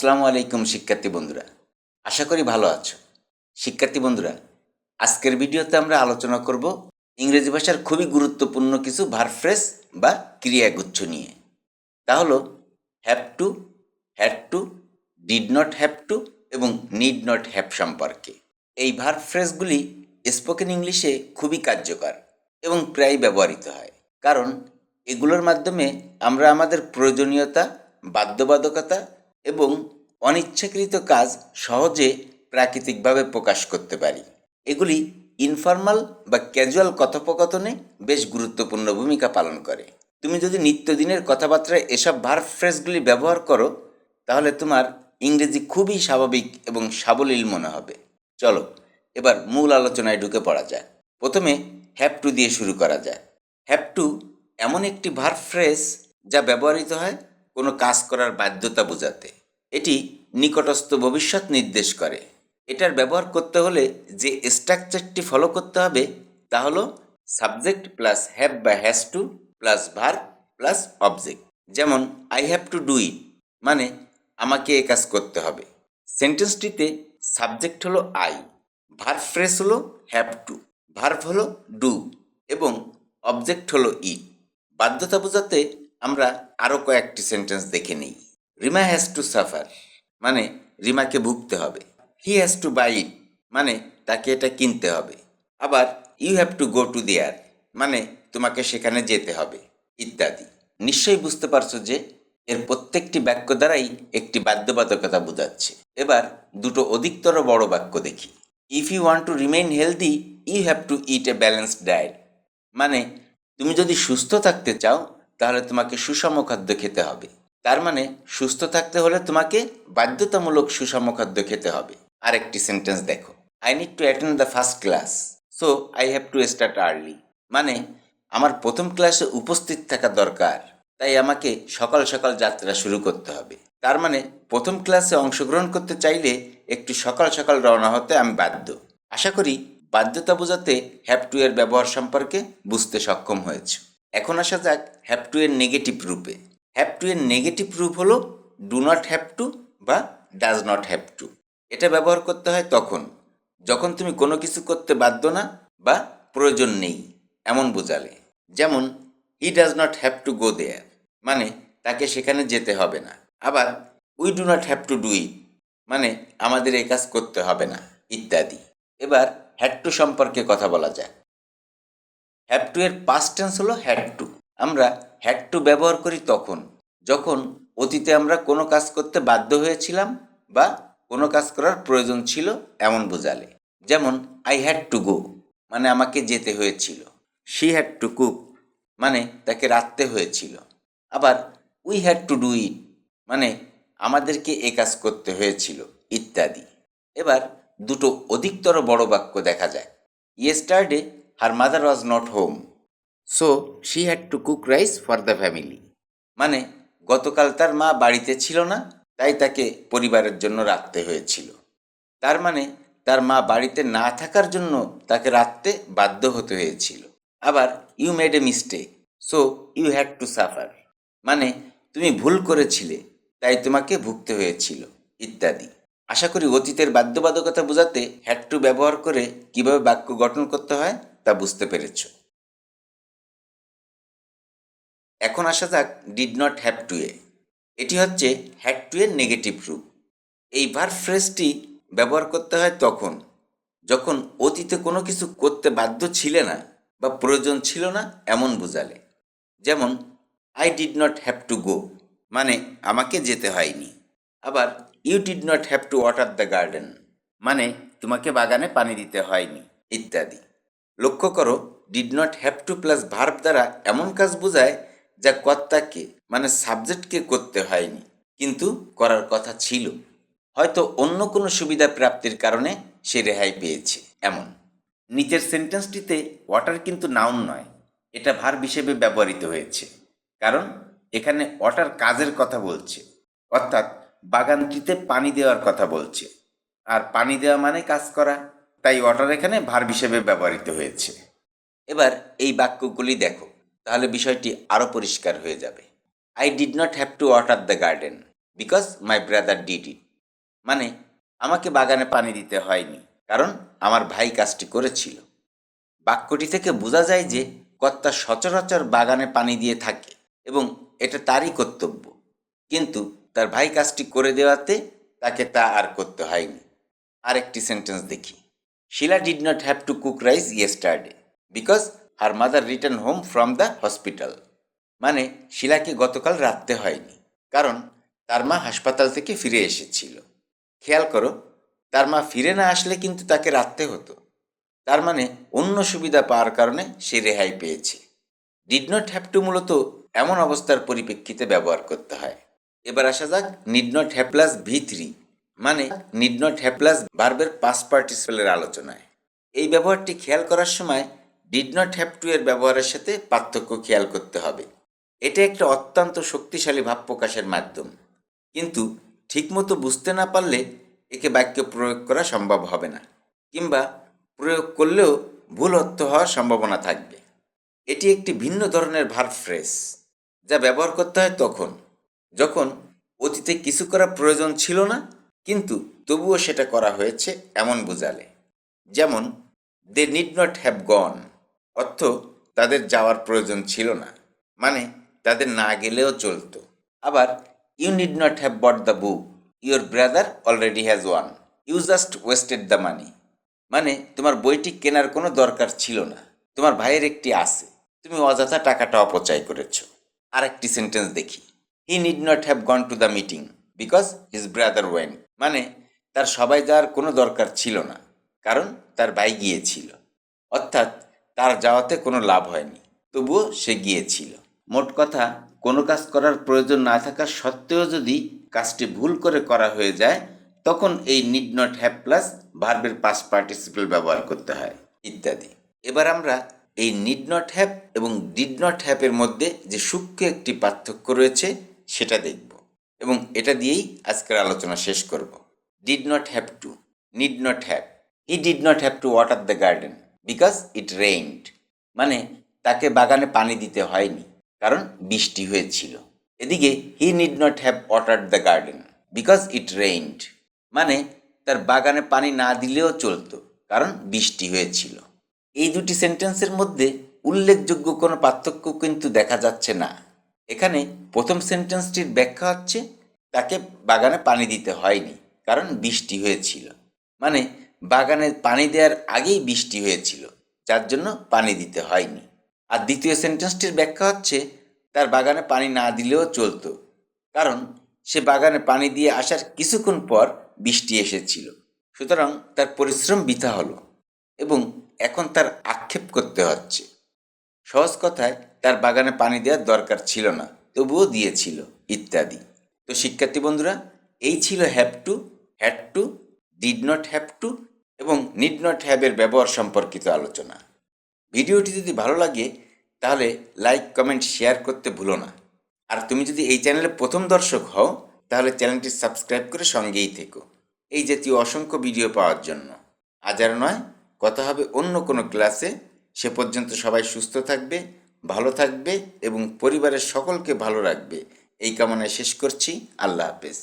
আসসালামু আলাইকুম শিক্ষার্থী বন্ধুরা, আশা করি ভালো আছো। শিক্ষার্থী বন্ধুরা, আজকের ভিডিওতে আমরা আলোচনা করব ইংরেজি ভাষার খুবই গুরুত্বপূর্ণ কিছু ভার্ব ফ্রেজ বা ক্রিয়াগুচ্ছ নিয়ে। তা হলো have two, had to, did not have two এবং নিড নট হ্যাভ সম্পর্কে। এই ভার্ব ফ্রেজগুলি স্পোকেন ইংলিশে খুবই কার্যকর এবং প্রায় ব্যবহৃত হয়, কারণ এগুলোর মাধ্যমে আমরা আমাদের প্রয়োজনীয়তা, বাধ্যবাধকতা এবং অনিচ্ছাকৃত কাজ সহজে প্রাকৃতিকভাবে প্রকাশ করতে পারি। এগুলি ইনফর্মাল বা ক্যাজুয়াল কথোপকথনে বেশ গুরুত্বপূর্ণ ভূমিকা পালন করে। তুমি যদি নিত্যদিনের কথাবার্তায় এসব ভার্ব ফ্রেজগুলি ব্যবহার করো, তাহলে তোমার ইংরেজি খুবই স্বাভাবিক এবং সাবলীল মনে হবে। চলো এবার মূল আলোচনায় ঢুকে পড়া যায়। প্রথমে হ্যাভ টু দিয়ে শুরু করা যায়। হ্যাভ টু এমন একটি ভার্ব ফ্রেজ যা ব্যবহৃত হয় কোনো কাজ করার বাধ্যতা বোঝাতে। এটি নিকটস্থ ভবিষ্যৎ নির্দেশ করে। এটার ব্যবহার করতে হলে যে স্ট্রাকচারটি ফলো করতে হবে তা হলো সাবজেক্ট প্লাস হ্যাভ বা has to plus verb plus object. যেমন I have to do it মানে আমাকে এ কাজ করতে হবে। সেন্টেন্সটিতে সাবজেক্ট হলো আই, ভার্ব ফ্রেজ হলো হ্যাভ টু, ভার্ব হলো ডু এবং অবজেক্ট হলো ইট। বাধ্যতা বোঝাতে আমরা আরও কয়েকটি সেন্টেন্স দেখে নিই। রিমা হ্যাজ টু সাফার মানে রিমাকে ভুগতে হবে। He has to buy it মানে তাকে এটা কিনতে হবে। আবার you have to go to there মানে তোমাকে সেখানে যেতে হবে, ইত্যাদি। নিশ্চয়ই বুঝতে পারছো যে এর প্রত্যেকটি বাক্য দ্বারাই একটি বাধ্যবাধকতা বোঝাচ্ছে। এবার দুটো অধিকতর বড় বাক্য দেখি। If you want to remain healthy you have to eat a balanced diet মানে তুমি যদি সুস্থ থাকতে চাও তাহলে তোমাকে সুষম খাদ্য খেতে হবে। তার মানে সুস্থ থাকতে হলে তোমাকে বাধ্যতামূলক সুষম খাদ্য খেতে হবে। আরেকটি সেন্টেন্স দেখো। I need to attend the first class so I have to start early মানে আমার প্রথম ক্লাসে উপস্থিত থাকা দরকার, তাই আমাকে সকাল সকাল যাত্রা শুরু করতে হবে। তার মানে প্রথম ক্লাসে অংশগ্রহণ করতে চাইলে একটু সকাল সকাল রওনা হতে আমি বাধ্য। আশা করি বাধ্যতা বোঝাতে হ্যাভ টু এর ব্যবহার সম্পর্কে বুঝতে সক্ষম হয়েছে। এখন আসা যাক হ্যাভ টু এর নেগেটিভ রূপে। হ্যাভ টু এর নেগেটিভ রূপ হলো ডু নট হ্যাভ টু বা ডাজ নট হ্যাভ টু। এটা ব্যবহার করতে হয় তখন যখন তুমি কোনো কিছু করতে বাধ্য না বা প্রয়োজন নেই এমন বোঝালে। যেমন he does not have to go there মানে তাকে সেখানে যেতে হবে না। আবার we do not have to do it মানে আমাদের এই কাজ করতে হবে না, ইত্যাদি। এবার হ্যাড টু সম্পর্কে কথা বলা যায়। হ্যাভ টু এর পাস্ট টেন্স হলো হ্যাড টু। আমরা হ্যাড টু ব্যবহার করি তখন যখন অতীতে আমরা কোনো কাজ করতে বাধ্য হয়েছিলাম বা কোনো কাজ করার প্রয়োজন ছিল এমন বোঝালে। যেমন আই হ্যাড টু গো মানে আমাকে যেতে হয়েছিল। শি হ্যাড টু কুক মানে তাকে রাঁধতে হয়েছিল। আবার we had to do it মানে আমাদেরকে এ কাজ করতে হয়েছিল, ইত্যাদি। এবার দুটো অধিকতর বড় বাক্য দেখা যায়। Yesterday her mother was not home so she had to cook rice for the family মানে গতকাল তার মা বাড়িতে ছিল না, তাই তাকে পরিবারের জন্য রাখতে হয়েছিল। তার মানে তার মা বাড়িতে না থাকার জন্য তাকে রাখতে বাধ্য হতে হয়েছিল। আবার you made a mistake so you had to suffer মানে তুমি ভুল করেছিলে তাই তোমাকে ভুগতে হয়েছিল, ইত্যাদি। আশা করি অতীতের বাধ্যবাধকতা বোঝাতে হ্যাড টু ব্যবহার করে কিভাবে বাক্য গঠন করতে হয় তা বুঝতে পেরেছ। এখন আসা যাক ডিড নট হ্যাভ টু এ। এটি হচ্ছে হ্যাড টু এর নেগেটিভ রূপ। এই ভার্ব ফ্রেজটি ব্যবহার করতে হয় তখন যখন অতীতে কোনো কিছু করতে বাধ্য ছিলে না বা প্রয়োজন ছিল না এমন বোঝালে। যেমন I did not have to go মানে আমাকে যেতে হয়নি। আবার you did not have to water the garden মানে তোমাকে বাগানে পানি দিতে হয়নি, ইত্যাদি। লক্ষ্য করো did not have to plus verb দ্বারা এমন কাজ বোঝায় যা কর্তাকে মানে সাবজেক্টকে করতে হয়নি কিন্তু করার কথা ছিল। হয়তো অন্য কোনো সুবিধা প্রাপ্তির কারণে সে রেহাই পেয়েছে এমন। নিচের সেন্টেন্সটিতে ওয়াটার কিন্তু নাউন নয়, এটা ভার্ব হিসেবে ব্যবহৃত হয়েছে, কারণ এখানে ওয়াটার কাজের কথা বলছে, অর্থাৎ বাগানটিতে পানি দেওয়ার কথা বলছে। আর পানি দেওয়া মানে কাজ করা, তাই ওয়াটার এখানে ভার্ব হিসেবে ব্যবহৃত হয়েছে। এবার এই বাক্যগুলি দেখো, তাহলে বিষয়টি আরও পরিষ্কার হয়ে যাবে। I did not have to water the garden because my brother did it. মানে আমাকে বাগানে পানি দিতে হয়নি, কারণ আমার ভাই কাজটি করেছিল। বাক্যটি থেকে বোঝা যায় যে কর্তা সচরাচর বাগানে পানি দিয়ে থাকে এবং এটা তারই কর্তব্য, কিন্তু তার ভাই কাজটি করে দেওয়াতে তাকে তা আর করতে হয়নি। আরেকটি সেন্টেন্স দেখি। Shila did not have to cook rice yesterday because her mother return home from the hospital. মানে শিলাকে গতকাল রাঁধতে হয়নি, কারণ তার মা হাসপাতাল থেকে ফিরে এসেছিল। খেয়াল করো, তার মা ফিরে না আসলে কিন্তু তাকে রাঁধতে হতো। তার মানে অন্য সুবিধা পাওয়ার কারণে সে রেহাই পেয়েছে। ডিড নট হ্যাভ টু মূলত এমন অবস্থার পরিপ্রেক্ষিতে ব্যবহার করতে হয়। এবার আসা যাক need not have plus V3, মানে নিড নট হ্যাভ প্লাস ভার্বের পাস্ট পার্টিসিপেলের আলোচনায়। এই ব্যবহারটি খেয়াল করার সময় ডিড নট হ্যাভ টু এর ব্যবহারের সাথে পার্থক্য খেয়াল করতে হবে। এটা একটা অত্যন্ত শক্তিশালী ভাব প্রকাশের মাধ্যম, কিন্তু ঠিকমতো বুঝতে না পারলে একে বাক্যে প্রয়োগ করা সম্ভব হবে না, কিংবা প্রয়োগ করলেও ভুল অর্থ হওয়ার সম্ভাবনা থাকবে। এটি একটি ভিন্ন ধরনের ভার্ব ফ্রেজ, যা ব্যবহার করতে হয় তখন যখন অতীতে কিছু করা প্রয়োজন ছিল না, কিন্তু তবুও সেটা করা হয়েছে এমন বোঝালে। যেমন they need not have gone, অর্থ তাদের যাওয়ার প্রয়োজন ছিল না, মানে তাদের না গেলেও চলতো। আবার you need not have bought the book, your brother already has one, you just wasted the money. মানে তোমার বইটি কেনার কোনো দরকার ছিল না, তোমার ভাইয়ের একটি আছে, তুমি অযথা টাকাটা অপচয় করেছ। আরেকটি সেন্টেন্স দেখি। He need not have gone to the meeting because his brother went, মানে তার সবাই যাওয়ার কোনো দরকার ছিল না, কারণ তার ভাই গিয়েছিল। অর্থাৎ তার যাওয়াতে কোনো লাভ হয়নি, তবুও সে গিয়েছিল। মোট কথা, কোনো কাজ করার প্রয়োজন না থাকা সত্ত্বেও যদি কাজটি ভুল করে করা হয়ে যায়, তখন এই নিড নট হ্যাভ প্লাস ভার্বের পাস্ট পার্টিসিপেল ব্যবহার করতে হয়, ইত্যাদি। এবার আমরা এই নিড নট হ্যাভ এবং ডিড নট হ্যাভের মধ্যে যে সূক্ষ্ম একটি পার্থক্য রয়েছে সেটা দেখব, এবং এটা দিয়েই আজকের আলোচনা শেষ করব। Did not have two, need not have. He did not have to water the garden because it rained, মানে তাকে বাগানে পানি দিতে হয়নি, কারণ বৃষ্টি হয়েছিল। এদিকে he need not have water the garden because it rained, মানে তার বাগানে পানি না দিলেও চলতো, কারণ বৃষ্টি হয়েছিল। এই দুটি সেন্টেন্সের মধ্যে উল্লেখযোগ্য কোনো পার্থক্য কিন্তু দেখা যাচ্ছে না। এখানে প্রথম সেন্টেন্সটির ব্যাখ্যা হচ্ছে তাকে বাগানে পানি দিতে হয়নি, কারণ বৃষ্টি হয়েছিল, মানে বাগানে পানি দেওয়ার আগেই বৃষ্টি হয়েছিল, যার জন্য পানি দিতে হয়নি। আর দ্বিতীয় সেন্টেন্সটির ব্যাখ্যা হচ্ছে তার বাগানে পানি না দিলেও চলতো, কারণ সে বাগানে পানি দিয়ে আসার কিছুক্ষণ পর বৃষ্টি এসেছিল। সুতরাং তার পরিশ্রম বৃথা হলো এবং এখন তার আক্ষেপ করতে হচ্ছে। সহজ কথায় তার বাগানে পানি দেওয়ার দরকার ছিল না, তবুও দিয়েছিল, ইত্যাদি। তো শিক্ষার্থী বন্ধুরা, এই ছিল have to, had to, did not have two এবং নিড নট হ্যাভের ব্যবহার সম্পর্কিত আলোচনা। ভিডিওটি যদি ভালো লাগে তাহলে লাইক, কমেন্ট, শেয়ার করতে ভুলো না। আর তুমি যদি এই চ্যানেলে প্রথম দর্শক হও তাহলে চ্যানেলটি সাবস্ক্রাইব করে সঙ্গেই থেকো এই জাতীয় অসংখ্য ভিডিও পাওয়ার জন্য। আজ আর নয়, কথা হবে অন্য কোনো ক্লাসে। সে পর্যন্ত সবাই সুস্থ থাকবে, ভালো থাকবে এবং পরিবারের সকলকে ভালো রাখবে, এই কামনায় শেষ করছি। আল্লাহ হাফেজ।